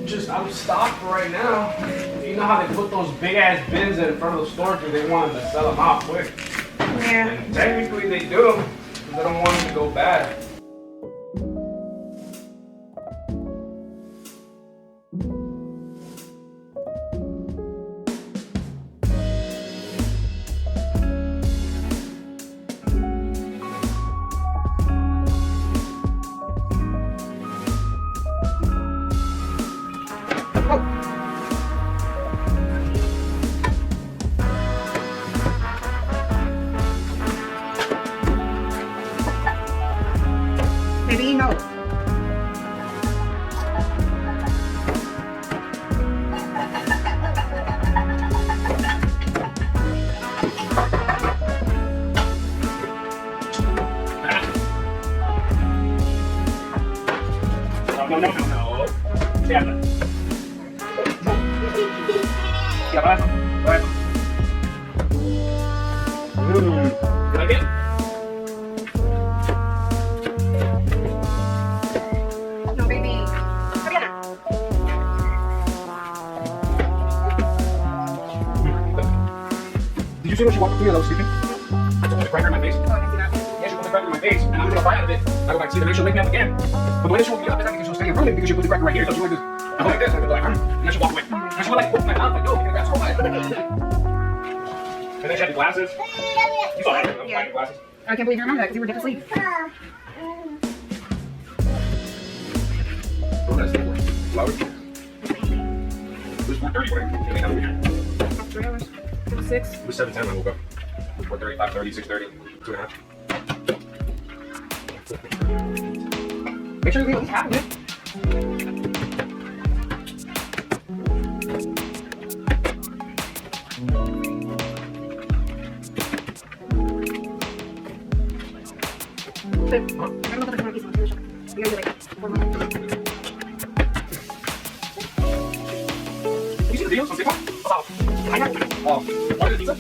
just out of stock right now. You know how they put those big ass bins in front of the store because they want to sell them out quick. Yeah. And technically they do because they don't want them to go bad. Maybe no. No. Cierra. Tira para eso. Para eso. You like it? No, baby. Fabiana. Did you see when she walked up to me and I was sleeping? I told her to crack her in my face. Oh, I didn't see that. Yeah, she put the cracker in my face, and I'm gonna bite out of it. I go back to sleep, and then she'll wake me up again. But the way that she woke me up is not because she was staying in front of me, because she put the cracker right here, so she went like this. I go like this, and I go like, and then she walk away. And she would like open my mouth, like, yo, you got so much. And then she had the glasses. You saw that, right? Yeah. The glasses. I can't believe you remember that because you were dead asleep. What did I say? Flowers? It was 4:30 when I got over here. About 3 hours. It was 6. It was 7:10 when I woke up. 4:30, 5:30, 6:30, 2.5. Make sure you leave at least half of it. But, I don't know if that's one piece of the we gotta do like 4 more. You see the videos on TikTok about order the pizza?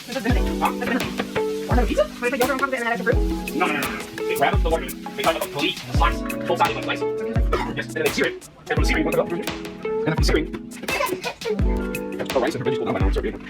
That's a benefit. Huh? That's a benefit. Order the pizza? When they put yogurt on top of it and add extra fruit? No. They grab the order, they cut the police, the slice, both sides of the slice. Yes, and then they sear it. And from the searing, what the hell? And then from the searing, the rice and everybody's cool now by now, so beautiful.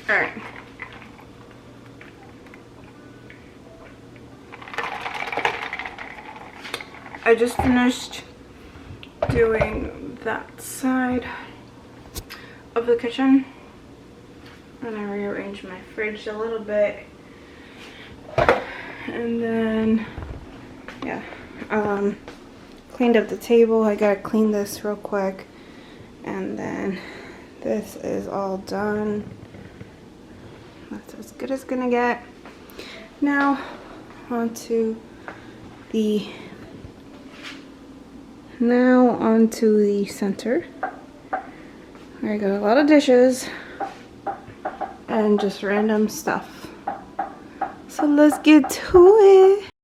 Alright. I just finished doing that side of the kitchen. And I rearranged my fridge a little bit. And then, yeah, cleaned up the table. I gotta clean this real quick. And then this is all done. That's as good as it's gonna get. Now, onto the center. I got a lot of dishes and just random stuff. So let's get to it.